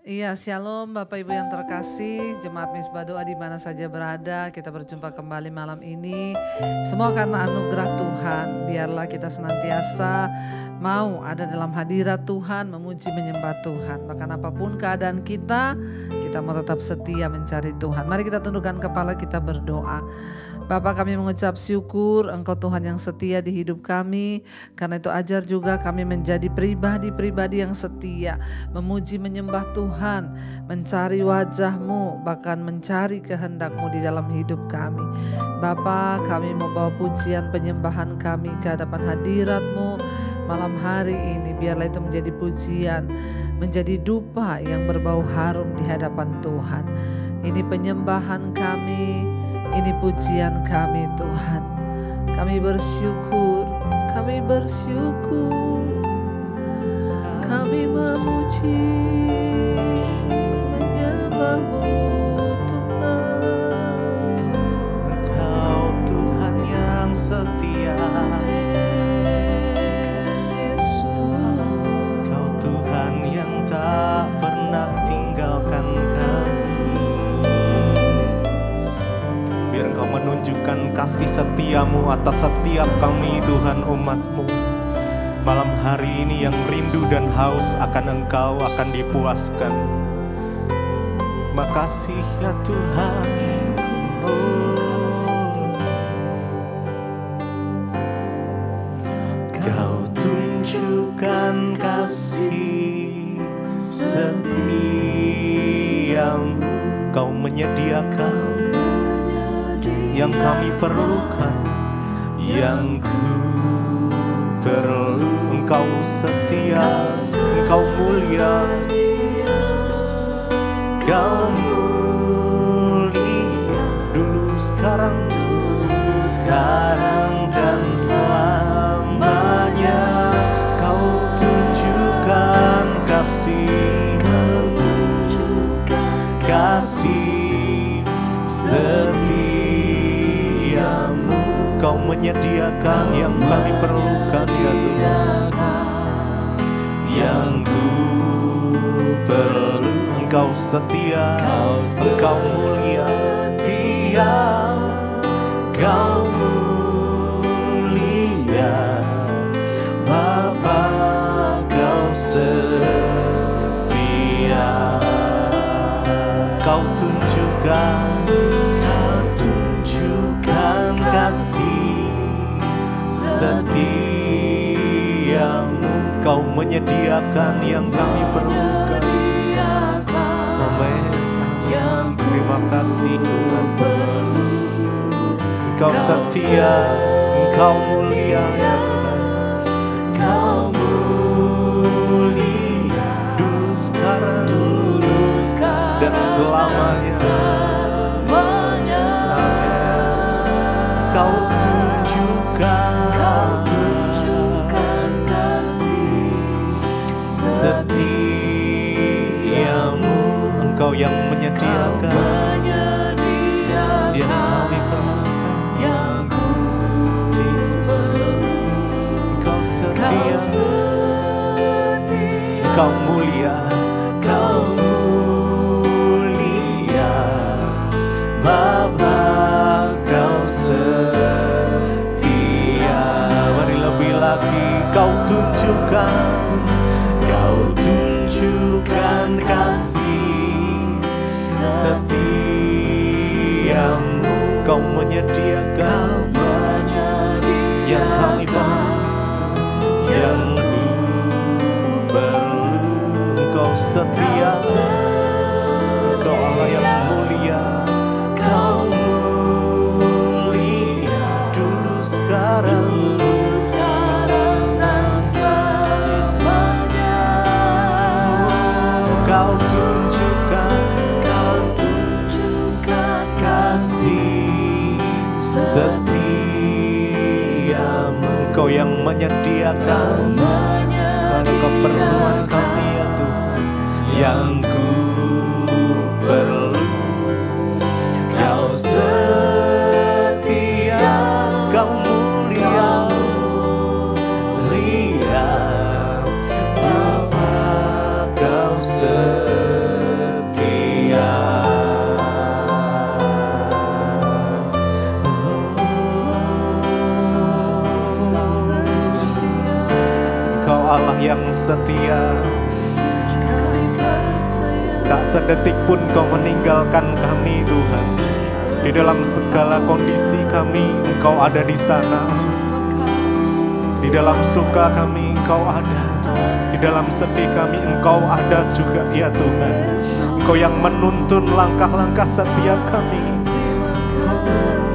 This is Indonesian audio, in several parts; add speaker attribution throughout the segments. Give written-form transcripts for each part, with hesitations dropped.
Speaker 1: Iya, shalom Bapak Ibu yang terkasih, Jemaat Misbah Doa di mana saja berada, kita berjumpa kembali malam ini. Semua karena anugerah Tuhan, biarlah kita senantiasa mau ada dalam hadirat Tuhan, memuji menyembah Tuhan. Bahkan apapun keadaan kita mau tetap setia mencari Tuhan. Mari kita tundukkan kepala, kita berdoa. Bapa, kami mengucap syukur Engkau Tuhan yang setia di hidup kami. Karena itu ajar juga kami menjadi pribadi-pribadi yang setia, memuji menyembah Tuhan, mencari wajah-Mu, bahkan mencari kehendak-Mu di dalam hidup kami. Bapa, kami mau bawa pujian penyembahan kami ke hadapan hadirat-Mu malam hari ini. Biarlah itu menjadi pujian, menjadi dupa yang berbau harum di hadapan Tuhan. Ini penyembahan kami, ini pujian kami Tuhan. Kami bersyukur, kami bersyukur, kami memuji menyembah-Mu Tuhan.
Speaker 2: Engkau Tuhan yang setia, Engkau Tuhan yang tak pernah tinggalkan kami. Biar Engkau menunjukkan kasih setia-Mu atas setiap kami Tuhan umat-Mu. Malam hari ini yang rindu dan haus akan Engkau akan dipuaskan. Makasih ya Tuhan. Kau tunjukkan kasih setiamu, Kau menyediakan yang kami perlukan, yang ku perlu. Engkau setia, Engkau mulia, Engkau mulia, dulu sekarang dan selamanya. Kau tunjukkan kasih, kasih setiamu. Kau menyediakan yang kami perlukan ya Tuhan, yang ku perlu. Engkau setia, Engkau mulia, Kau mulia, Bapa Kau setia. Kau tunjukkan kasih setiamu. Kau menyediakan yang kami perlukan. Amin. Terima kasih Tuhan. Engkau setia, Engkau mulia ya Tuhan. Engkau mulia, dulu sekarang dan selamanya. Kau tunjukkan kasih setiamu. Engkau yang menyediakan yang kami perlukan. Engkau setia, Engkau mulia, Bapa Kau setia. Mari lebih lagi Kau tunjukkan kasih setiamu. Kau menyediakan yang kami perlu, yang ku perlu. Engkau setia, Engkau Allah yang mulia, Kau mulia, dulu sekarang dan selamanya. Kau tunjukkan kasih setiamu. Engkau yang menyediakan segala keperluan kami ya Tuhan, yang ku perlu. Kau setia, Kau mulia, Bapa Kau setia. Allah yang setia. Tak sedetik pun Kau meninggalkan kami Tuhan. Di dalam segala kondisi kami Engkau ada di sana. Di dalam suka kami Engkau ada. Di dalam sedih kami Engkau ada juga ya Tuhan. Engkau yang menuntun langkah-langkah setiap kami.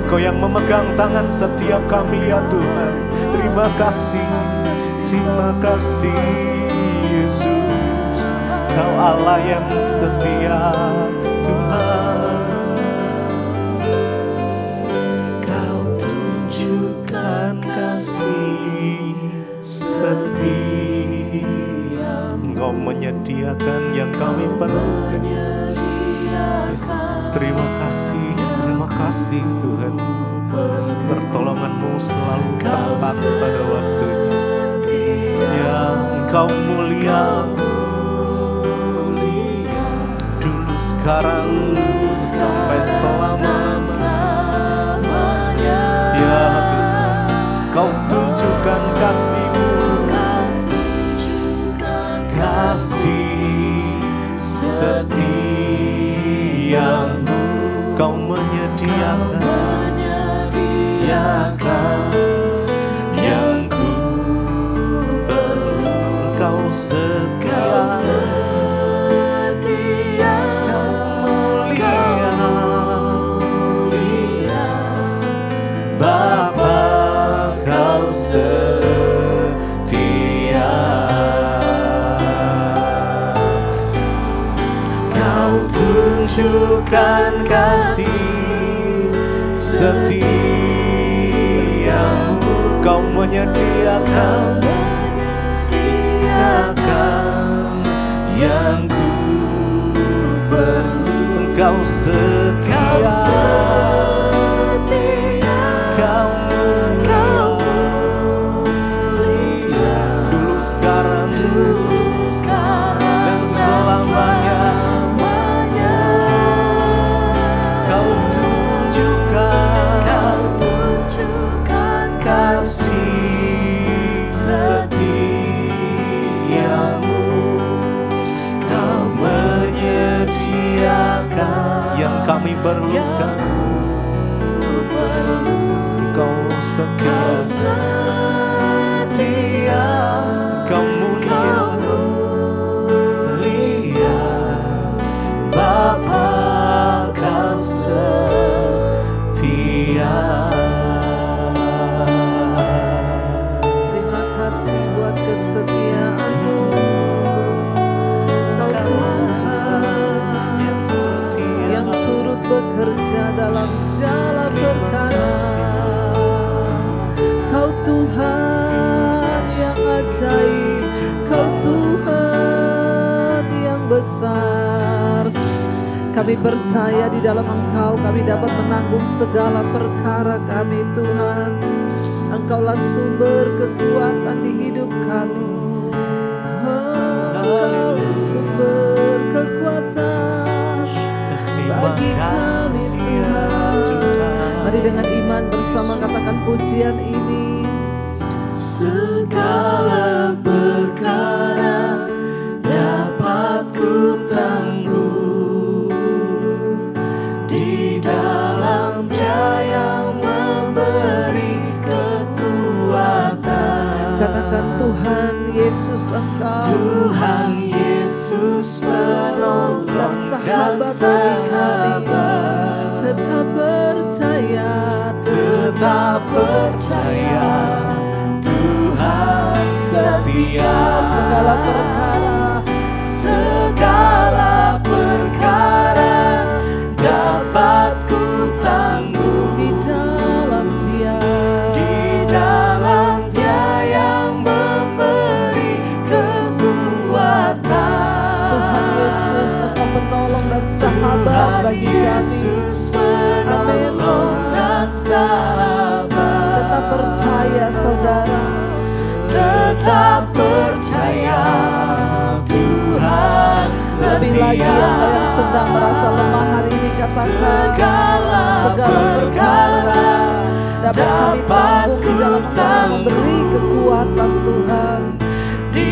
Speaker 2: Engkau yang memegang tangan setiap kami ya Tuhan. Terima kasih Yesus. Kau Allah yang setia Tuhan. Kau tunjukkan kasih setia. Engkau menyediakan yang kami perlukan. Yes, terima kasih Tuhan. Pertolongan-Mu selalu tepat pada waktunya. Ya, Engkau mulia dulu, sekarang, sampai selama-lamanya. Ya Tuhan, Kau tunjukkan kasih-Mu, kasih setia-Mu. Kau menyediakan yang ku perlu. Kau setia, Kau mulia, Bapa Kau setia. Kau tunjukkan kasih setia-Mu. Kau menyediakan yang ku perlu. Engkau setia, Kau mulia dulu, sekarang, dan selamanya. Kau tunjukkan kasih setia-Mu. Kau menyediakan yang kami perlukan. Kau setia, Kau mulia, Bapa Kau setia.
Speaker 1: Terima kasih buat kesetiaan-Mu. Kau Tuhan yang turut bekerja dalam segala perkara. Kau Tuhan yang ajaib. Kau Tuhan yang besar. Kami percaya di dalam Engkau kami dapat menanggung segala perkara kami Tuhan. Engkaulah sumber kekuatan di hidup kami. Engkau sumber kekuatan bagi kami Tuhan. Mari dengan iman bersama katakan pujian ini. Segala perkara dapat ku tanggung di dalam Dia yang memberi kekuatan. Katakan Tuhan Yesus Engkau, Tuhan Yesus penolong dan sahabat bagi kami. Tetap percaya, Tuhan setia. Segala perkara dapat ku tanggung di dalam Dia yang memberi kekuatan. Tuhan Yesus Engkau penolong dan sahabat bagi kami. Amin Tuhan. Tetap percaya saudara, tetap percaya Tuhan setia. Lebih lagi engkau yang sedang merasa lemah hari ini, katakan segala perkara dapat kami tanggung di dalam Engkau memberi kekuatan Tuhan. Di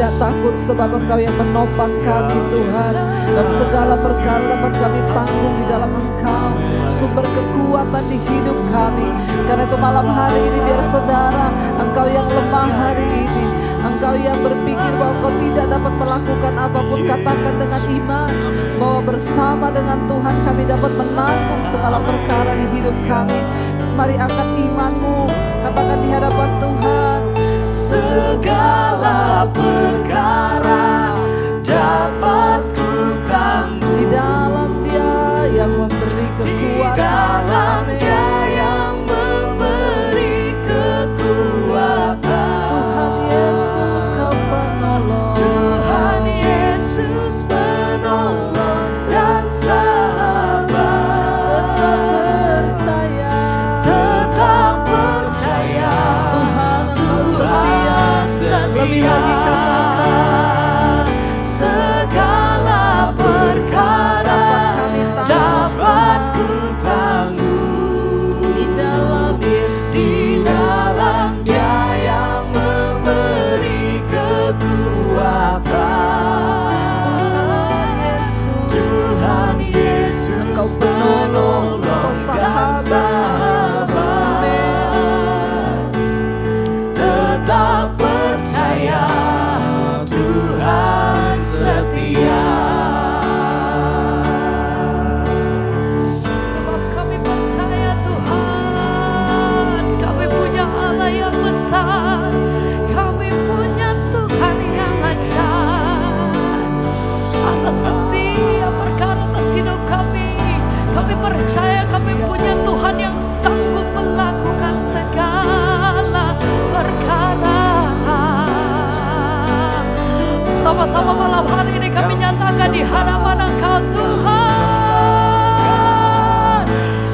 Speaker 1: tidak takut sebab Engkau yang menopang kami Tuhan. Dan segala perkara dapat kami tanggung di dalam Engkau, sumber kekuatan di hidup kami. Karena itu malam hari ini biar saudara, engkau yang lemah hari ini, engkau yang berpikir bahwa engkau tidak dapat melakukan apapun, katakan dengan iman bahwa bersama dengan Tuhan kami dapat menanggung segala perkara di hidup kami. Mari angkat imanmu, katakan di hadapan Tuhan.
Speaker 3: Segala perkara dapat ku tanggung
Speaker 1: Di dalam Dia yang memberi kekuatan.
Speaker 3: Di dalam Dia yang memberi kekuatan.
Speaker 1: Tuhan Yesus Kau penolong,
Speaker 3: Tuhan Yesus penolong dan sahabat.
Speaker 1: tetap percaya,
Speaker 3: Tetap percaya
Speaker 1: Tuhan Engkau setia.
Speaker 3: setia.
Speaker 1: Lebih lagi katakan,
Speaker 3: segala perkara
Speaker 1: dapat kami tanggung
Speaker 3: dapat
Speaker 1: Tuhan.
Speaker 3: ku tanggung
Speaker 1: Di dalam Yesus,
Speaker 3: di dalam Dia yang memberi kekuatan.
Speaker 1: Tuhan Yesus,
Speaker 3: Tuhan Yesus
Speaker 1: Engkau penolong, Engkau sahabat kami Tuhan. Amin.
Speaker 3: Tetap percaya Tuhan setia.
Speaker 4: Sebab kami percaya Tuhan, kami punya Allah yang besar, kami punya Tuhan yang ajaib. Atas setiap perkara atas hidup kami percaya kami punya Tuhan yang sanggup melakukan segala perkara. Sama-sama malam hari ini kami nyatakan di hadapan Engkau Tuhan,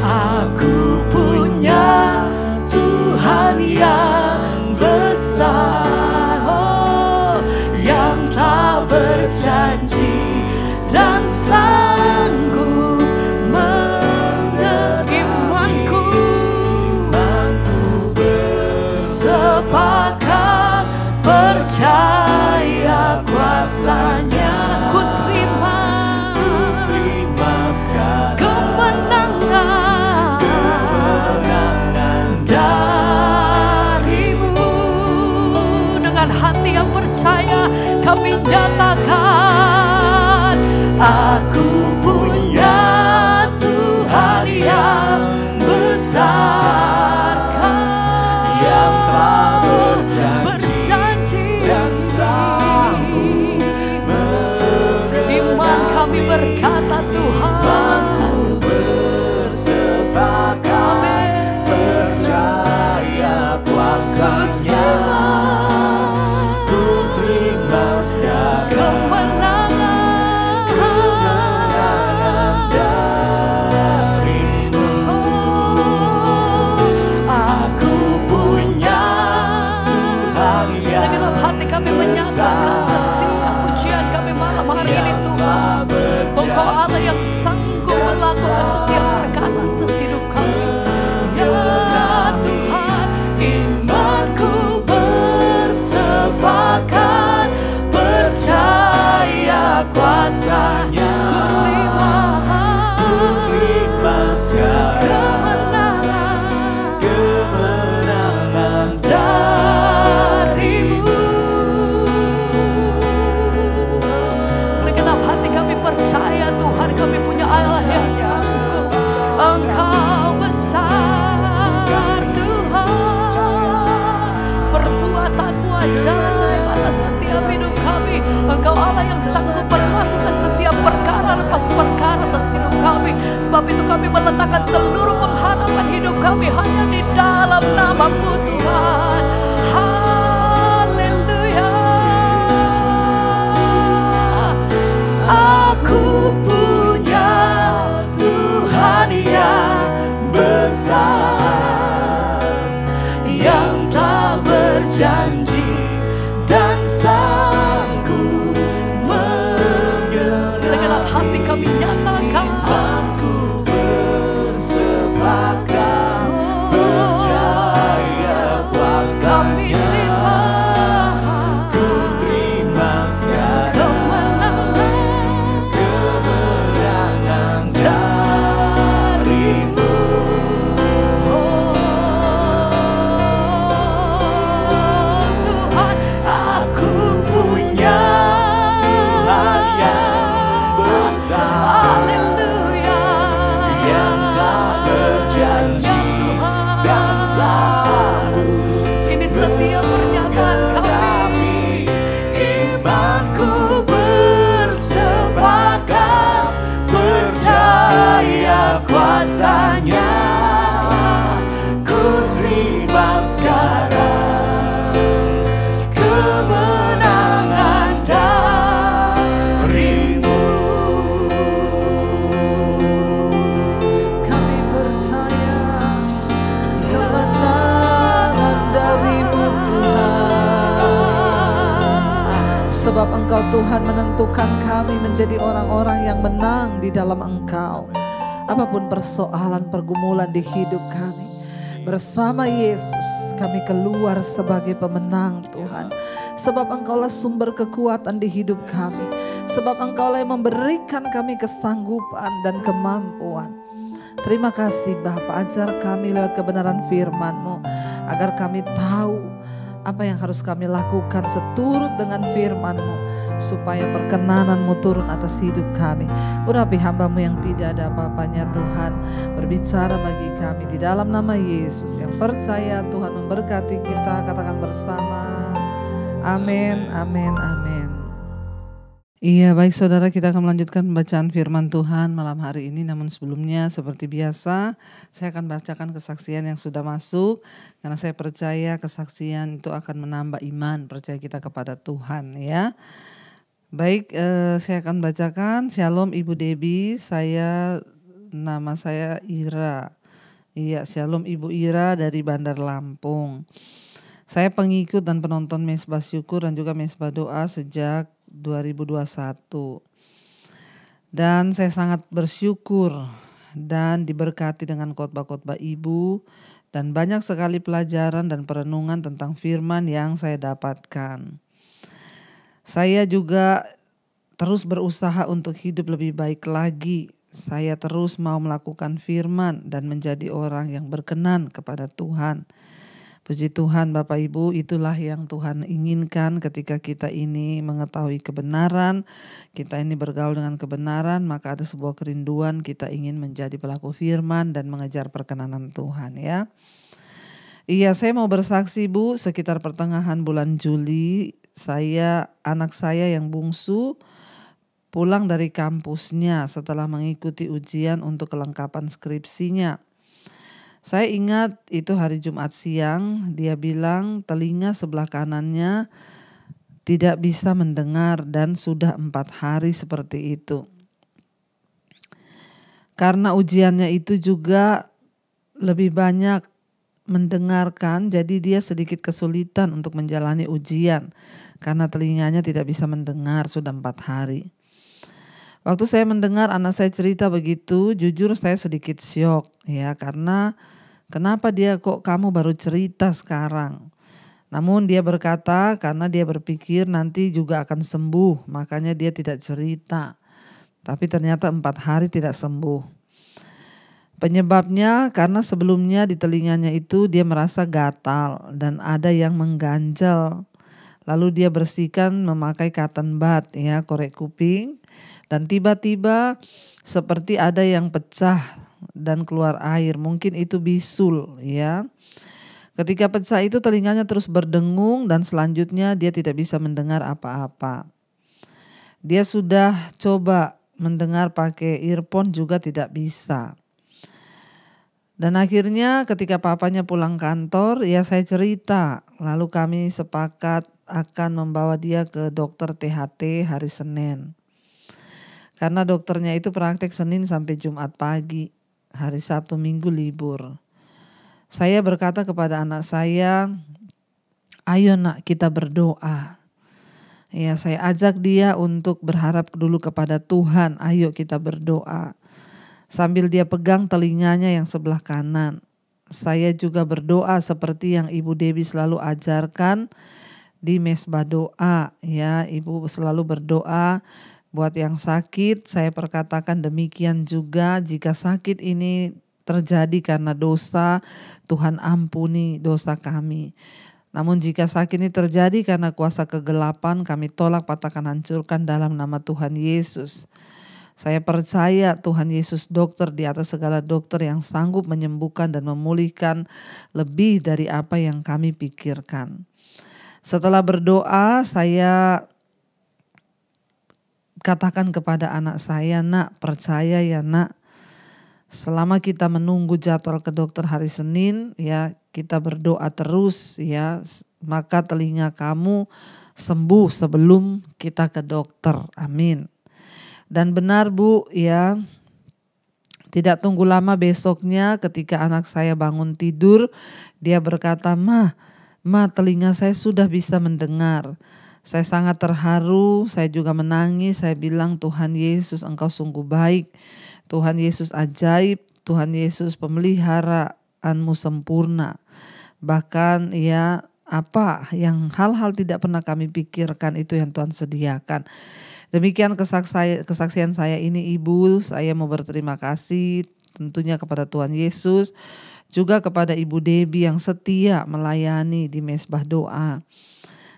Speaker 3: Aku punya Tuhan yang besar, oh, yang tak berjanji dan sanggup
Speaker 4: imanku
Speaker 3: bersepakat percaya kuasa-Nya.
Speaker 4: ku terima
Speaker 3: Segala
Speaker 4: kemenangan
Speaker 3: darimu.
Speaker 4: dengan hati yang percaya kami nyatakan,
Speaker 3: Aku punya Tuhan yang besar, yang tak berjanji dan sanggup
Speaker 4: iman kami berkata Tuhan,
Speaker 3: Aku bersepakat percaya kuasa-Nya. Ku terima segala kemenangan darimu. Aku punya Tuhan yang
Speaker 4: segenap hati kami menyatakan setiap pujian kami malam hari ini Tuhan, Engkau Allah yang sanggup melakukan setiap perkara atas hidup kami. Ya Tuhan,
Speaker 3: imanku bersepakat percaya kuasa-Nya. Ku terima segala kemenangan darimu.
Speaker 4: segenap hati kami percaya Tuhan, kami punya Allah yang sanggup. Engkau besar Tuhan, perbuatanmu ajaib atas setiap hidup kami. Engkau Allah yang sanggup melakukan setiap perkara lepas perkara atas hidup kami. Sebab itu kami meletakkan seluruh pengharapan hidup kami hanya di dalam nama-Mu Tuhan. Haleluya.
Speaker 3: Aku punya Tuhan yang besar, yang tak berjanji dan sanggup
Speaker 4: Segenap hati kami nyatakan,
Speaker 3: imanku bersepakat percaya
Speaker 4: kami
Speaker 3: kuasa-Nya.
Speaker 4: terima
Speaker 3: Ku terima
Speaker 1: Engkau Tuhan menentukan kami menjadi orang-orang yang menang di dalam Engkau. Apapun persoalan pergumulan di hidup kami, bersama Yesus kami keluar sebagai pemenang Tuhan. Sebab Engkaulah sumber kekuatan di hidup kami. Sebab Engkaulah yang memberikan kami kesanggupan dan kemampuan. Terima kasih Bapa, ajar kami lewat kebenaran firman-Mu, agar kami tahu apa yang harus kami lakukan seturut dengan firman-Mu, supaya perkenanan-Mu turun atas hidup kami. Urapi hamba-Mu yang tidak ada apa-apanya Tuhan, berbicara bagi kami di dalam nama Yesus. Yang percaya Tuhan memberkati kita, katakan bersama, amin, amin, amin. Iya, baik saudara, kita akan melanjutkan pembacaan firman Tuhan malam hari ini. Namun sebelumnya seperti biasa saya akan bacakan kesaksian yang sudah masuk, karena saya percaya kesaksian itu akan menambah iman percaya kita kepada Tuhan ya. Baik, saya akan bacakan. Shalom Ibu Debbie, nama saya Ira. Iya, shalom Ibu Ira dari Bandar Lampung. Saya pengikut dan penonton Mesbah Syukur dan juga Mesbah Doa sejak 2021. Dan saya sangat bersyukur dan diberkati dengan khotbah-khotbah Ibu dan banyak sekali pelajaran dan perenungan tentang firman yang saya dapatkan. Saya juga terus berusaha untuk hidup lebih baik lagi. Saya terus mau melakukan firman dan menjadi orang yang berkenan kepada Tuhan. Puji Tuhan Bapak Ibu, itulah yang Tuhan inginkan ketika kita ini mengetahui kebenaran, kita ini bergaul dengan kebenaran, maka ada sebuah kerinduan kita ingin menjadi pelaku firman dan mengejar perkenanan Tuhan ya. Iya, saya mau bersaksi Bu, sekitar pertengahan bulan Juli, anak saya yang bungsu pulang dari kampusnya setelah mengikuti ujian untuk kelengkapan skripsinya. Saya ingat itu hari Jumat siang, dia bilang telinga sebelah kanannya tidak bisa mendengar dan sudah 4 hari seperti itu. Karena ujiannya itu juga lebih banyak mendengarkan, jadi dia sedikit kesulitan untuk menjalani ujian karena telinganya tidak bisa mendengar sudah 4 hari. Waktu saya mendengar anak saya cerita begitu, jujur saya sedikit syok ya, karena kenapa dia kok kamu baru cerita sekarang? Namun dia berkata karena dia berpikir nanti juga akan sembuh, makanya dia tidak cerita. Tapi ternyata 4 hari tidak sembuh. Penyebabnya karena sebelumnya di telinganya itu dia merasa gatal dan ada yang mengganjal. Lalu dia bersihkan memakai cotton bud ya, korek kuping. Dan tiba-tiba seperti ada yang pecah dan keluar air, mungkin itu bisul ya. Ketika pecah itu telinganya terus berdengung dan selanjutnya dia tidak bisa mendengar apa-apa. Dia sudah coba mendengar pakai earphone juga tidak bisa. Dan akhirnya ketika papanya pulang kantor, ya saya cerita, lalu kami sepakat akan membawa dia ke dokter THT hari Senin. Karena dokternya itu praktek Senin sampai Jumat pagi, hari Sabtu Minggu libur. Saya berkata kepada anak saya, ayo nak kita berdoa. Ya, saya ajak dia untuk berharap dulu kepada Tuhan, ayo kita berdoa. Sambil dia pegang telinganya yang sebelah kanan. Saya juga berdoa seperti yang Ibu Debbie selalu ajarkan di Mesbah Doa. Ya, Ibu selalu berdoa. Buat yang sakit, saya perkatakan demikian juga, jika sakit ini terjadi karena dosa, Tuhan ampuni dosa kami. Namun jika sakit ini terjadi karena kuasa kegelapan, kami tolak, patahkan, hancurkan dalam nama Tuhan Yesus. Saya percaya Tuhan Yesus dokter di atas segala dokter yang sanggup menyembuhkan dan memulihkan lebih dari apa yang kami pikirkan. Setelah berdoa, saya katakan kepada anak saya, nak percaya ya nak, selama kita menunggu jadwal ke dokter hari Senin ya, kita berdoa terus ya, maka telinga kamu sembuh sebelum kita ke dokter, amin. Dan benar Bu ya, tidak tunggu lama besoknya ketika anak saya bangun tidur, dia berkata, Ma telinga saya sudah bisa mendengar. Saya sangat terharu, saya juga menangis, saya bilang Tuhan Yesus Engkau sungguh baik, Tuhan Yesus ajaib, Tuhan Yesus pemeliharaanmu sempurna. Bahkan ya apa yang hal-hal tidak pernah kami pikirkan itu yang Tuhan sediakan. Demikian kesaksian saya ini Ibu, saya mau berterima kasih tentunya kepada Tuhan Yesus, juga kepada Ibu Debbie yang setia melayani di Mesbah Doa.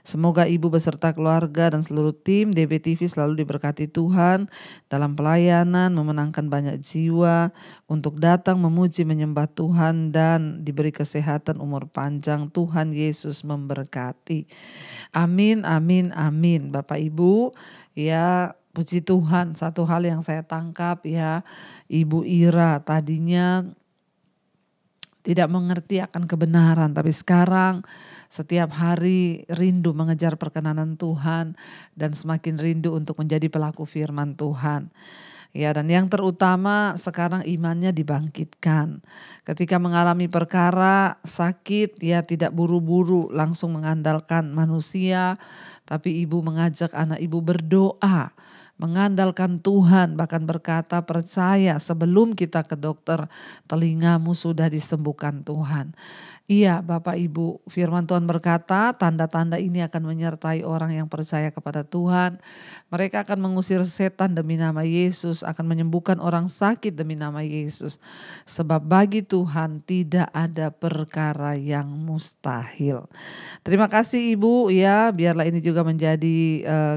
Speaker 1: Semoga Ibu beserta keluarga dan seluruh tim DBTV selalu diberkati Tuhan dalam pelayanan, memenangkan banyak jiwa untuk datang memuji menyembah Tuhan dan diberi kesehatan umur panjang. Tuhan Yesus memberkati. Amin, amin, amin. Bapak Ibu, ya puji Tuhan, satu hal yang saya tangkap ya, Ibu Ira tadinya tidak mengerti akan kebenaran, tapi sekarang setiap hari rindu mengejar perkenanan Tuhan dan semakin rindu untuk menjadi pelaku firman Tuhan. Ya, dan yang terutama sekarang imannya dibangkitkan. Ketika mengalami perkara sakit, ya tidak buru-buru langsung mengandalkan manusia, tapi ibu mengajak anak ibu berdoa, mengandalkan Tuhan, bahkan berkata percaya sebelum kita ke dokter, telingamu sudah disembuhkan Tuhan. Iya Bapak Ibu, firman Tuhan berkata tanda-tanda ini akan menyertai orang yang percaya kepada Tuhan. Mereka akan mengusir setan demi nama Yesus, akan menyembuhkan orang sakit demi nama Yesus. Sebab bagi Tuhan tidak ada perkara yang mustahil. Terima kasih Ibu ya, biarlah ini juga menjadi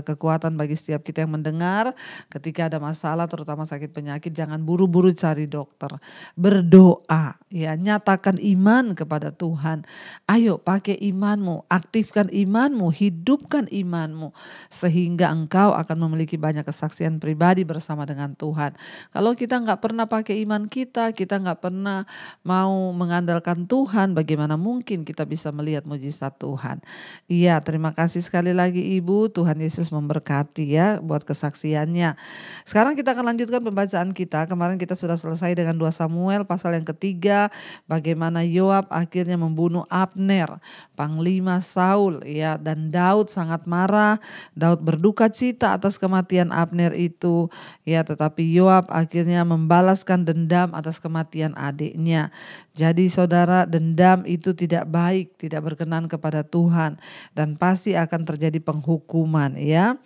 Speaker 1: kekuatan bagi setiap kita yang mendengar. Ketika ada masalah terutama sakit penyakit, jangan buru-buru cari dokter. Berdoa ya, nyatakan iman kepada Tuhan. Ayo pakai imanmu, aktifkan imanmu, hidupkan imanmu. Sehingga engkau akan memiliki banyak kesaksian pribadi bersama dengan Tuhan. Kalau kita gak pernah pakai iman kita gak pernah mau mengandalkan Tuhan, bagaimana mungkin kita bisa melihat mujizat Tuhan. Iya, terima kasih sekali lagi Ibu, Tuhan Yesus memberkati ya buat kesaksiannya. Sekarang kita akan lanjutkan pembacaan kita. Kemarin kita sudah selesai dengan 2 Samuel pasal yang ketiga, bagaimana Yoab akhirnya membunuh Abner, panglima Saul ya, dan Daud sangat marah. Daud berduka cita atas kematian Abner itu ya, tetapi Yoab akhirnya membalaskan dendam atas kematian adiknya. Jadi saudara, dendam itu tidak baik, tidak berkenan kepada Tuhan dan pasti akan terjadi penghukuman ya.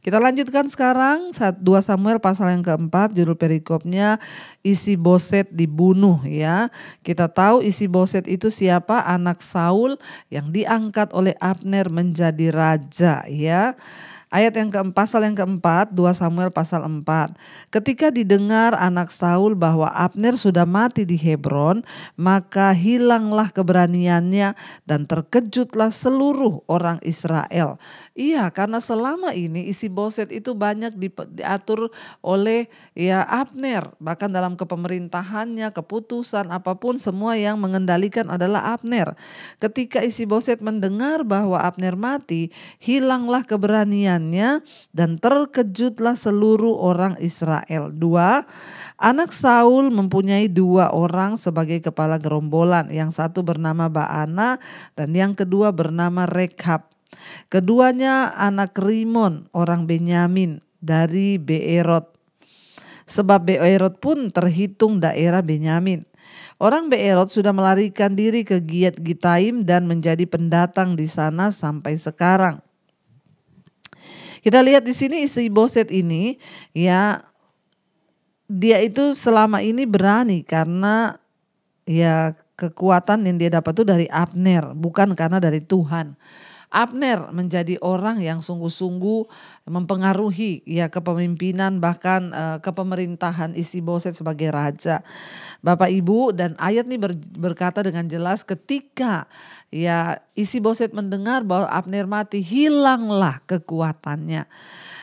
Speaker 1: Kita lanjutkan sekarang 2 Samuel pasal yang keempat, judul perikopnya Isi-Boset dibunuh ya. Kita tahu Isi-Boset itu siapa? Anak Saul yang diangkat oleh Abner menjadi raja ya. Ayat yang pasal yang keempat, 2 Samuel pasal 4. Ketika didengar anak Saul bahwa Abner sudah mati di Hebron, maka hilanglah keberaniannya dan terkejutlah seluruh orang Israel. Iya, karena selama ini Isi-Boset itu banyak diatur oleh ya Abner. Bahkan dalam kepemerintahannya, keputusan apapun semua yang mengendalikan adalah Abner. Ketika Isi-Boset mendengar bahwa Abner mati, hilanglah keberanian dan terkejutlah seluruh orang Israel. 2. Anak Saul mempunyai 2 orang sebagai kepala gerombolan. Yang satu bernama Baana dan yang kedua bernama Rekhab. Keduanya anak Rimon, orang Benyamin dari Beerot. Sebab Beerot pun terhitung daerah Benyamin. Orang Beerot sudah melarikan diri ke Giat Gitaim dan menjadi pendatang di sana sampai sekarang. Kita lihat di sini Isi-Boset ini ya, dia itu selama ini berani karena ya kekuatan yang dia dapat itu dari Abner, bukan karena dari Tuhan. Abner menjadi orang yang sungguh-sungguh mempengaruhi ya kepemimpinan bahkan kepemerintahan Isi-Boset sebagai raja. Bapak Ibu, dan ayat ini berkata dengan jelas ketika ya Isi-Boset mendengar bahwa Abner mati, hilanglah kekuatannya.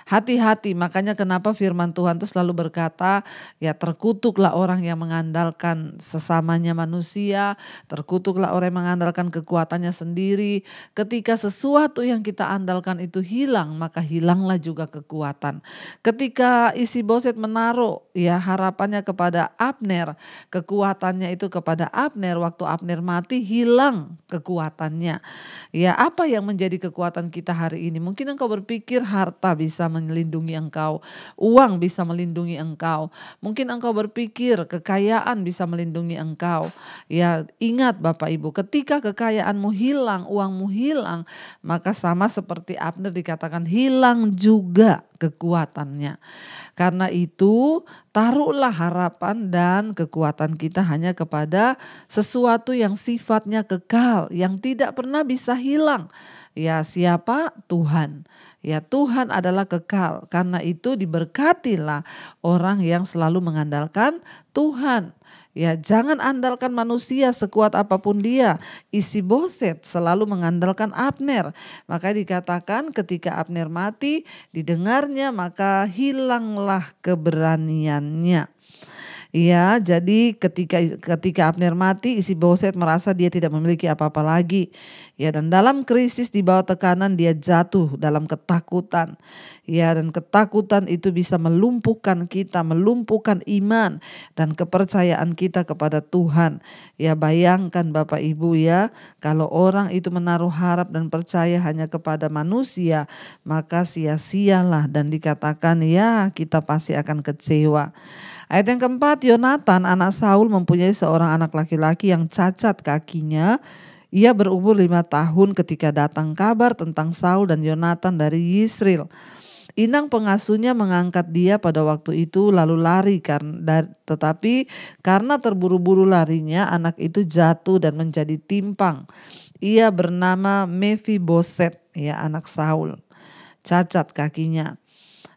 Speaker 1: Hati-hati, makanya kenapa firman Tuhan itu selalu berkata, ya terkutuklah orang yang mengandalkan sesamanya manusia, terkutuklah orang yang mengandalkan kekuatannya sendiri. Ketika sesuatu yang kita andalkan itu hilang, maka hilanglah juga kekuatan. Ketika Isi-Boset menaruh ya harapannya kepada Abner, kekuatannya itu kepada Abner, waktu Abner mati hilang kekuatannya. Ya, apa yang menjadi kekuatan kita hari ini? Mungkin engkau berpikir harta bisa melindungi engkau, uang bisa melindungi engkau. Mungkin engkau berpikir kekayaan bisa melindungi engkau. Ya, ingat Bapak Ibu, ketika kekayaanmu hilang, uangmu hilang, maka sama seperti Abner dikatakan hilang juga kekuatannya. Karena itu taruhlah harapan dan kekuatan kita hanya kepada sesuatu yang sifatnya kekal, yang tidak pernah bisa hilang. Ya, siapa? Tuhan. Ya, Tuhan adalah kekal. Karena itu diberkatilah orang yang selalu mengandalkan Tuhan. Ya, jangan andalkan manusia sekuat apapun dia. Isi-Boset selalu mengandalkan Abner. Maka dikatakan ketika Abner mati, didengarnya maka hilanglah keberaniannya. Ya, jadi ketika Abner mati, Isi-Boset merasa dia tidak memiliki apa-apa lagi. Ya, dan dalam krisis di bawah tekanan dia jatuh dalam ketakutan. Ya, dan ketakutan itu bisa melumpuhkan kita, melumpuhkan iman dan kepercayaan kita kepada Tuhan. Ya, bayangkan Bapak Ibu ya, kalau orang itu menaruh harap dan percaya hanya kepada manusia, maka sia-sialah dan dikatakan ya kita pasti akan kecewa. Ayat yang keempat, Yonatan anak Saul mempunyai seorang anak laki-laki yang cacat kakinya. Ia berumur 5 tahun ketika datang kabar tentang Saul dan Yonatan dari Yisrael. Inang pengasuhnya mengangkat dia pada waktu itu lalu lari, tetapi karena terburu-buru larinya anak itu jatuh dan menjadi timpang. Ia bernama Mefiboset, ya anak Saul, cacat kakinya.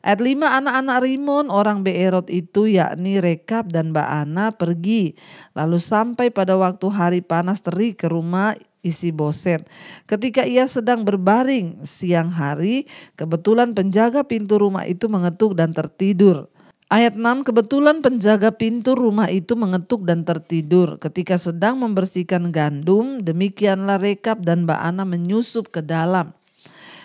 Speaker 1: Ayat 5, anak-anak Rimon orang Beerot itu yakni Rekab dan Baana pergi. Lalu sampai pada waktu hari panas terik ke rumah Isi-Boset. Ketika ia sedang berbaring siang hari, kebetulan penjaga pintu rumah itu mengetuk dan tertidur. Ayat 6, kebetulan penjaga pintu rumah itu mengetuk dan tertidur. Ketika sedang membersihkan gandum, demikianlah Rekab dan Baana menyusup ke dalam.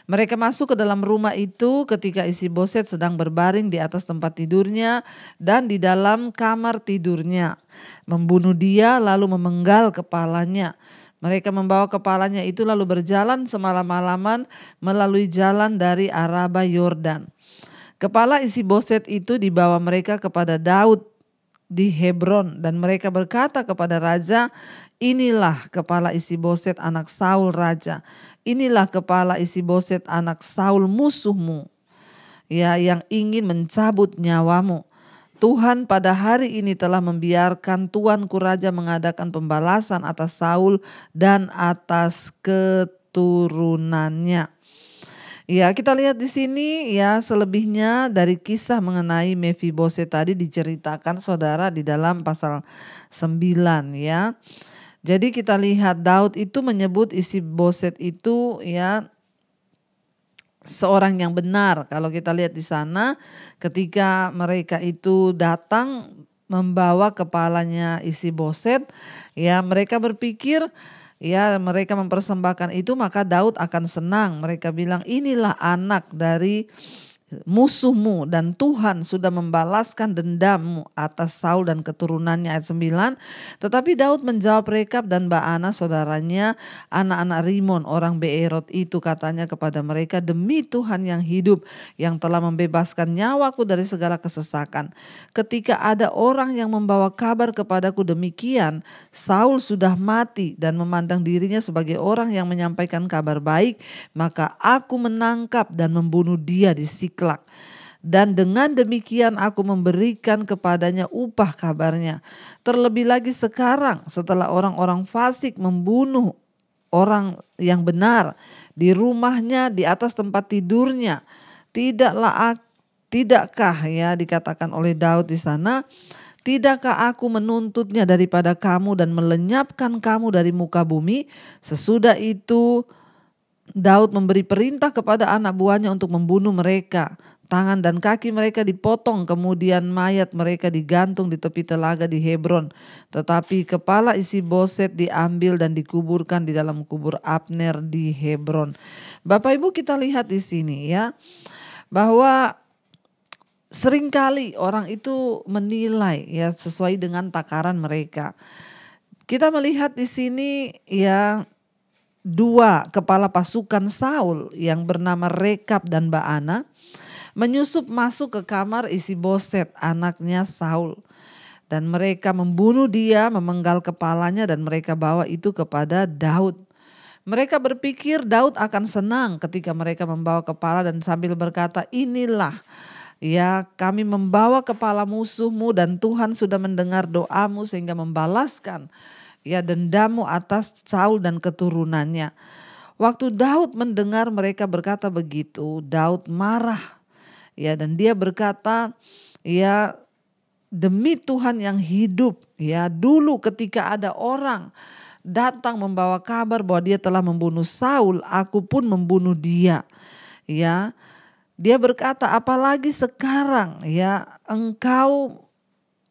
Speaker 1: Mereka masuk ke dalam rumah itu ketika Isi-Boset sedang berbaring di atas tempat tidurnya dan di dalam kamar tidurnya. Membunuh dia lalu memenggal kepalanya. Mereka membawa kepalanya itu lalu berjalan semalam-malaman melalui jalan dari Araba Yordan. Kepala Isi-Boset itu dibawa mereka kepada Daud di Hebron dan mereka berkata kepada raja, inilah kepala Isi-Boset anak Saul raja. Inilah kepala Isi-Boset anak Saul musuhmu, ya yang ingin mencabut nyawamu. Tuhan pada hari ini telah membiarkan tuanku raja mengadakan pembalasan atas Saul dan atas keturunannya. Ya, kita lihat di sini ya selebihnya dari kisah mengenai Mefiboset tadi diceritakan saudara di dalam pasal 9 ya. Jadi kita lihat Daud itu menyebut Isi-Boset itu ya seorang yang benar. Kalau kita lihat di sana ketika mereka itu datang membawa kepalanya Isi-Boset, ya mereka berpikir ya mereka mempersembahkan itu maka Daud akan senang. Mereka bilang inilah anak dari musuhmu dan Tuhan sudah membalaskan dendammu atas Saul dan keturunannya. Ayat 9. Tetapi Daud menjawab Rekab dan Baana saudaranya anak-anak Rimon orang Beerot itu, katanya kepada mereka, demi Tuhan yang hidup yang telah membebaskan nyawaku dari segala kesesakan, ketika ada orang yang membawa kabar kepadaku demikian, Saul sudah mati dan memandang dirinya sebagai orang yang menyampaikan kabar baik, maka aku menangkap dan membunuh dia di Siklak. Dan dengan demikian aku memberikan kepadanya upah kabarnya. Terlebih lagi sekarang setelah orang-orang fasik membunuh orang yang benar di rumahnya di atas tempat tidurnya. Tidakkah ya dikatakan oleh Daud di sana, tidakkah aku menuntutnya daripada kamu dan melenyapkan kamu dari muka bumi? Sesudah itu Daud memberi perintah kepada anak buahnya untuk membunuh mereka. Tangan dan kaki mereka dipotong, kemudian mayat mereka digantung di tepi telaga di Hebron. Tetapi kepala Isi-Boset diambil dan dikuburkan di dalam kubur Abner di Hebron. Bapak Ibu, kita lihat di sini ya, bahwa seringkali orang itu menilai ya sesuai dengan takaran mereka. Kita melihat di sini ya 2 kepala pasukan Saul yang bernama Rekab dan Baana menyusup masuk ke kamar Isi-Boset anaknya Saul. Dan mereka membunuh dia, memenggal kepalanya dan mereka bawa itu kepada Daud. Mereka berpikir Daud akan senang ketika mereka membawa kepala dan sambil berkata, inilah ya kami membawa kepala musuhmu dan Tuhan sudah mendengar doamu sehingga membalaskan ya dendamu atas Saul dan keturunannya. Waktu Daud mendengar mereka berkata begitu, Daud marah. Ya, dan dia berkata, ya demi Tuhan yang hidup, ya dulu ketika ada orang datang membawa kabar bahwa dia telah membunuh Saul, aku pun membunuh dia. Ya, dia berkata apalagi sekarang ya engkau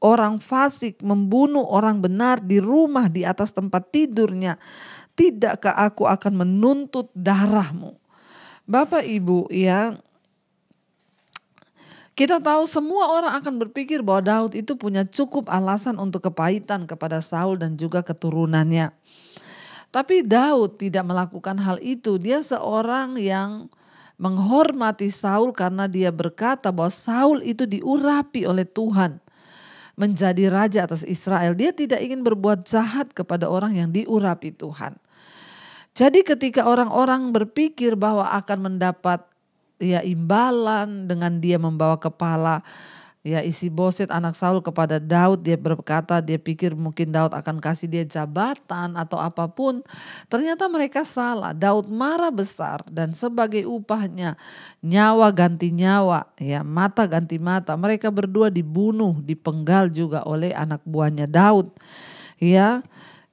Speaker 1: orang fasik membunuh orang benar di rumah di atas tempat tidurnya. Tidakkah aku akan menuntut darahmu? Bapak Ibu ya, kita tahu semua orang akan berpikir bahwa Daud itu punya cukup alasan untuk kepahitan kepada Saul dan juga keturunannya. Tapi Daud tidak melakukan hal itu. Dia seorang yang menghormati Saul karena dia berkata bahwa Saul itu diurapi oleh Tuhan menjadi raja atas Israel. Dia tidak ingin berbuat jahat kepada orang yang diurapi Tuhan. Jadi ketika orang-orang berpikir bahwa akan mendapat ya imbalan dengan dia membawa kepala ya Isi-Boset anak Saul kepada Daud, dia berkata dia pikir mungkin Daud akan kasih dia jabatan atau apapun. Ternyata mereka salah. Daud marah besar dan sebagai upahnya nyawa ganti nyawa, ya mata ganti mata. Mereka berdua dibunuh, dipenggal juga oleh anak buahnya Daud. Ya,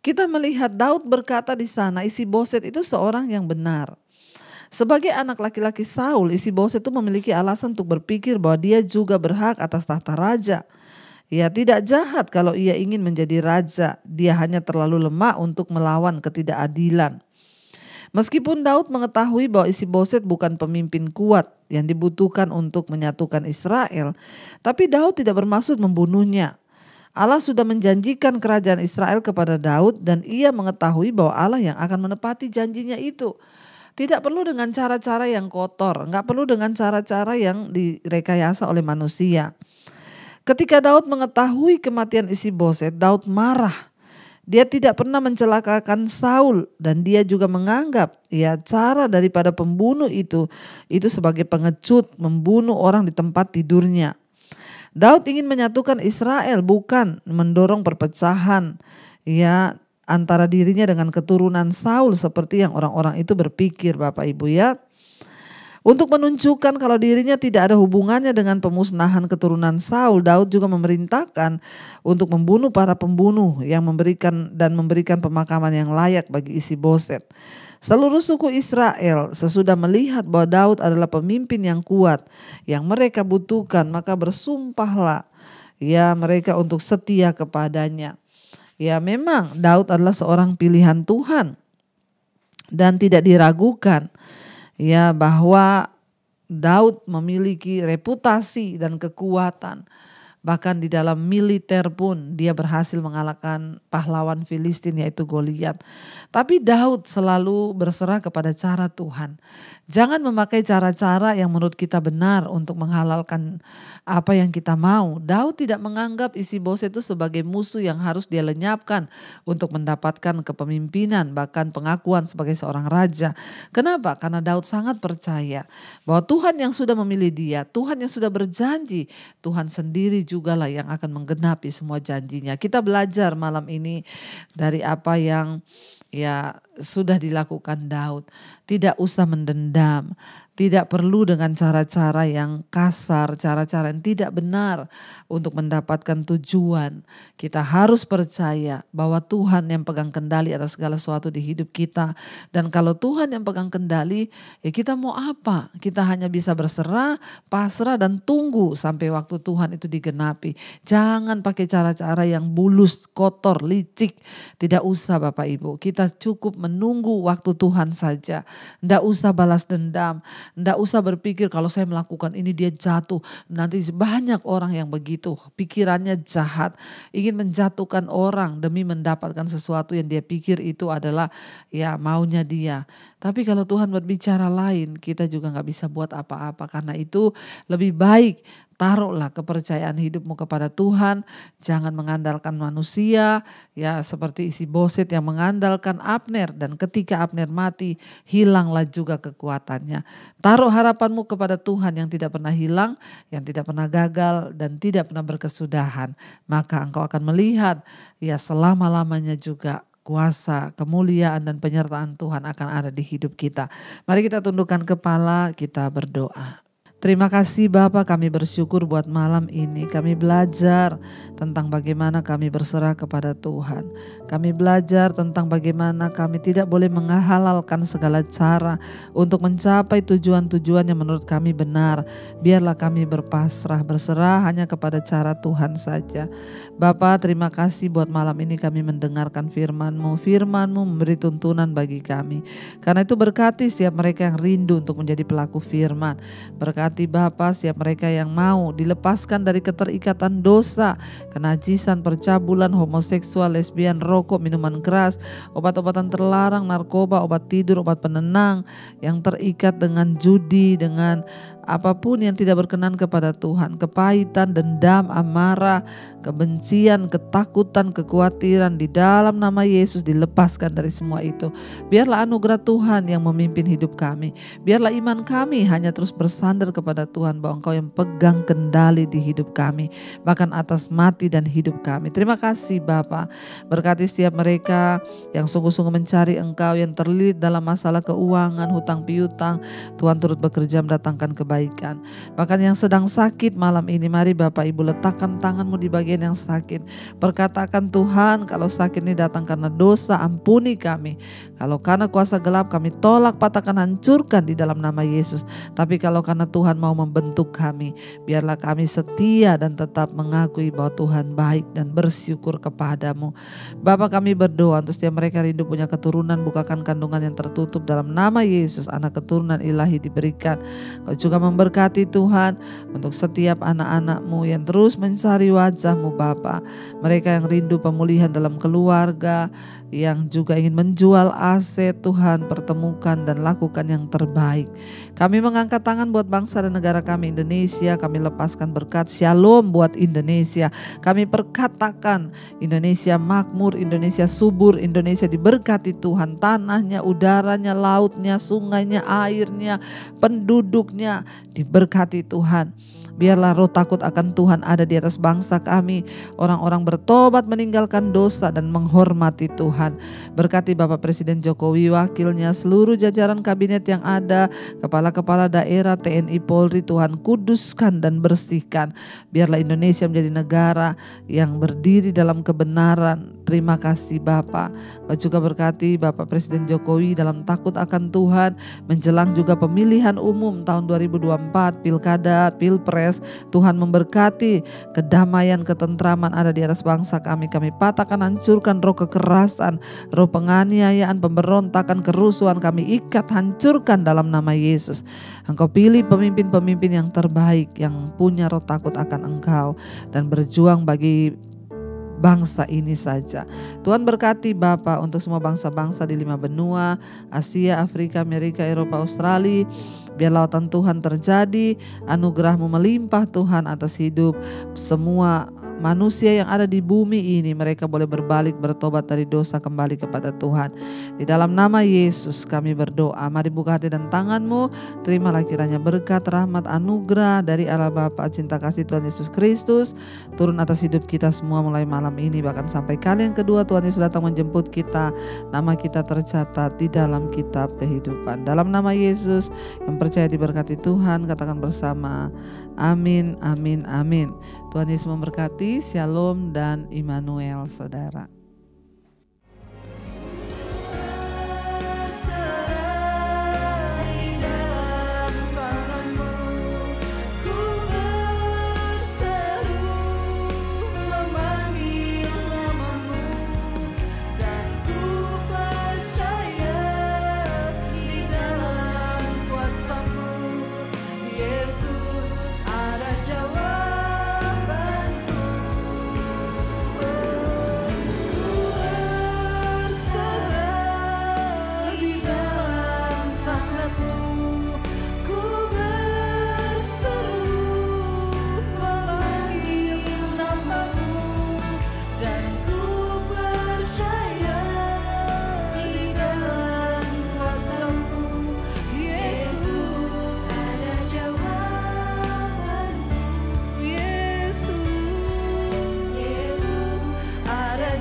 Speaker 1: kita melihat Daud berkata di sana Isi-Boset itu seorang yang benar. Sebagai anak laki-laki Saul, Isi-Boset itu memiliki alasan untuk berpikir bahwa dia juga berhak atas tahta raja. Ia tidak jahat kalau ia ingin menjadi raja, dia hanya terlalu lemah untuk melawan ketidakadilan. Meskipun Daud mengetahui bahwa Isi-Boset bukan pemimpin kuat yang dibutuhkan untuk menyatukan Israel, tapi Daud tidak bermaksud membunuhnya. Allah sudah menjanjikan kerajaan Israel kepada Daud dan ia mengetahui bahwa Allah yang akan menepati janjinya itu. Tidak perlu dengan cara-cara yang kotor, nggak perlu dengan cara-cara yang direkayasa oleh manusia. Ketika Daud mengetahui kematian Isi-Boset, Daud marah. Dia tidak pernah mencelakakan Saul dan dia juga menganggap ya cara daripada pembunuh itu sebagai pengecut, membunuh orang di tempat tidurnya. Daud ingin menyatukan Israel, bukan mendorong perpecahan ya antara dirinya dengan keturunan Saul seperti yang orang-orang itu berpikir, Bapak Ibu ya. Untuk menunjukkan kalau dirinya tidak ada hubungannya dengan pemusnahan keturunan Saul, Daud juga memerintahkan untuk membunuh para pembunuh yang memberikan pemakaman yang layak bagi Isi-Boset. Seluruh suku Israel sesudah melihat bahwa Daud adalah pemimpin yang kuat yang mereka butuhkan, maka bersumpahlah ya mereka untuk setia kepadanya. Ya memang Daud adalah seorang pilihan Tuhan dan tidak diragukan ya bahwa Daud memiliki reputasi dan kekuatan. Bahkan di dalam militer pun dia berhasil mengalahkan pahlawan Filistin yaitu Goliat. Tapi Daud selalu berserah kepada cara Tuhan. Jangan memakai cara-cara yang menurut kita benar untuk menghalalkan apa yang kita mau. Daud tidak menganggap Isi-Boset itu sebagai musuh yang harus dia lenyapkan untuk mendapatkan kepemimpinan, bahkan pengakuan sebagai seorang raja. Kenapa? Karena Daud sangat percaya bahwa Tuhan yang sudah memilih dia, Tuhan yang sudah berjanji, Tuhan sendiri jugalah yang akan menggenapi semua janjinya. Kita belajar malam ini dari apa yang ya sudah dilakukan Daud. Tidak usah mendendam, tidak perlu dengan cara-cara yang kasar, cara-cara yang tidak benar untuk mendapatkan tujuan. Kita harus percaya bahwa Tuhan yang pegang kendali atas segala sesuatu di hidup kita. Dan kalau Tuhan yang pegang kendali, ya kita mau apa? Kita hanya bisa berserah, pasrah dan tunggu sampai waktu Tuhan itu digenapi. Jangan pakai cara-cara yang bulus, kotor, licik. Tidak usah Bapak Ibu, kita cukup menunggu waktu Tuhan saja. Tidak usah balas dendam, tidak usah berpikir kalau saya melakukan ini dia jatuh. Nanti banyak orang yang begitu, pikirannya jahat, ingin menjatuhkan orang demi mendapatkan sesuatu yang dia pikir itu adalah ya maunya dia. Tapi kalau Tuhan berbicara lain, kita juga gak bisa buat apa-apa. Karena itu lebih baik taruhlah kepercayaan hidupmu kepada Tuhan. Jangan mengandalkan manusia. Ya seperti Isi-Boset yang mengandalkan Abner. Dan ketika Abner mati, hilanglah juga kekuatannya. Taruh harapanmu kepada Tuhan yang tidak pernah hilang, yang tidak pernah gagal dan tidak pernah berkesudahan. Maka engkau akan melihat ya selama-lamanya juga kuasa, kemuliaan dan penyertaan Tuhan akan ada di hidup kita. Mari kita tundukkan kepala, kita berdoa. Terima kasih Bapa, kami bersyukur buat malam ini. Kami belajar tentang bagaimana kami berserah kepada Tuhan. Kami belajar tentang bagaimana kami tidak boleh menghalalkan segala cara untuk mencapai tujuan-tujuan yang menurut kami benar. Biarlah kami berpasrah, berserah hanya kepada cara Tuhan saja. Bapa, terima kasih buat malam ini kami mendengarkan firman-Mu. Firman-Mu memberi tuntunan bagi kami. Karena itu berkati setiap mereka yang rindu untuk menjadi pelaku firman. Berkati Bapa setiap mereka yang mau dilepaskan dari keterikatan dosa, kenajisan, percabulan, homoseksual, lesbian, rokok, minuman keras, obat-obatan terlarang, narkoba, obat tidur, obat penenang, yang terikat dengan judi, dengan apapun yang tidak berkenan kepada Tuhan, kepahitan, dendam, amarah, kebencian, ketakutan, kekhawatiran, di dalam nama Yesus dilepaskan dari semua itu. Biarlah anugerah Tuhan yang memimpin hidup kami. Biarlah iman kami hanya terus bersandar kepada Tuhan, bahwa Engkau yang pegang kendali di hidup kami, bahkan atas mati dan hidup kami. Terima kasih Bapa. Berkati setiap mereka yang sungguh-sungguh mencari Engkau, yang terlilit dalam masalah keuangan, hutang piutang. Tuhan turut bekerja mendatangkan kebaikan. Bahkan yang sedang sakit malam ini, mari Bapak Ibu letakkan tangan-Mu di bagian yang sakit. Perkatakan Tuhan, kalau sakit ini datang karena dosa, ampuni kami. Kalau karena kuasa gelap, kami tolak, patahkan, hancurkan di dalam nama Yesus. Tapi kalau karena Tuhan mau membentuk kami, biarlah kami setia dan tetap mengakui bahwa Tuhan baik dan bersyukur kepada-Mu. Bapa, kami berdoa untuk setiap mereka rindu punya keturunan, bukakan kandungan yang tertutup dalam nama Yesus. Anak keturunan ilahi diberikan. Kau juga memberkati Tuhan untuk setiap anak-anak-Mu yang terus mencari wajah-Mu Bapa. Mereka yang rindu pemulihan dalam keluarga, yang juga ingin menjual aset, Tuhan pertemukan dan lakukan yang terbaik. Kami mengangkat tangan buat bangsa dan negara kami Indonesia. Kami lepaskan berkat shalom buat Indonesia. Kami perkatakan Indonesia makmur, Indonesia subur, Indonesia diberkati Tuhan. Tanahnya, udaranya, lautnya, sungainya, airnya, penduduknya diberkati Tuhan. Biarlah roh takut akan Tuhan ada di atas bangsa kami. Orang-orang bertobat, meninggalkan dosa dan menghormati Tuhan. Berkati Bapak Presiden Jokowi, wakilnya, seluruh jajaran kabinet yang ada, kepala-kepala daerah, TNI, Polri, Tuhan kuduskan dan bersihkan. Biarlah Indonesia menjadi negara yang berdiri dalam kebenaran. Terima kasih Bapak. Kau juga berkati Bapak Presiden Jokowi dalam takut akan Tuhan. Menjelang juga pemilihan umum tahun 2024, pilkada, pilpres. Tuhan memberkati kedamaian, ketentraman ada di atas bangsa kami. Kami patahkan, hancurkan roh kekerasan, roh penganiayaan, pemberontakan, kerusuhan. Kami ikat, hancurkan dalam nama Yesus. Engkau pilih pemimpin-pemimpin yang terbaik, yang punya roh takut akan Engkau dan berjuang bagi bangsa ini saja. Tuhan berkati Bapa untuk semua bangsa-bangsa di 5 benua, Asia, Afrika, Amerika, Eropa, Australia. Biar lautan Tuhan terjadi, anugerah-Mu melimpah Tuhan atas hidup semua manusia yang ada di bumi ini mereka boleh berbalik, bertobat dari dosa, kembali kepada Tuhan. Di dalam nama Yesus kami berdoa. Mari buka hati dan tanganmu. Terimalah kiranya berkat, rahmat, anugerah dari Allah Bapa, cinta kasih Tuhan Yesus Kristus turun atas hidup kita semua mulai malam ini, bahkan sampai kali yang kedua Tuhan Yesus datang menjemput kita. Nama kita tercatat di dalam kitab kehidupan. Dalam nama Yesus yang percaya diberkati Tuhan, katakan bersama, amin, amin, amin. Tuhan Yesus memberkati. Shalom dan Immanuel, saudara.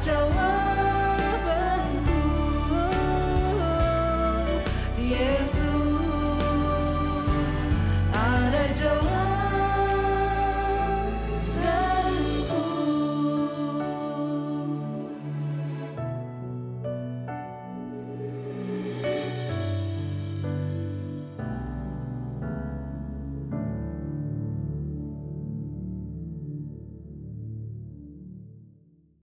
Speaker 3: Jawaban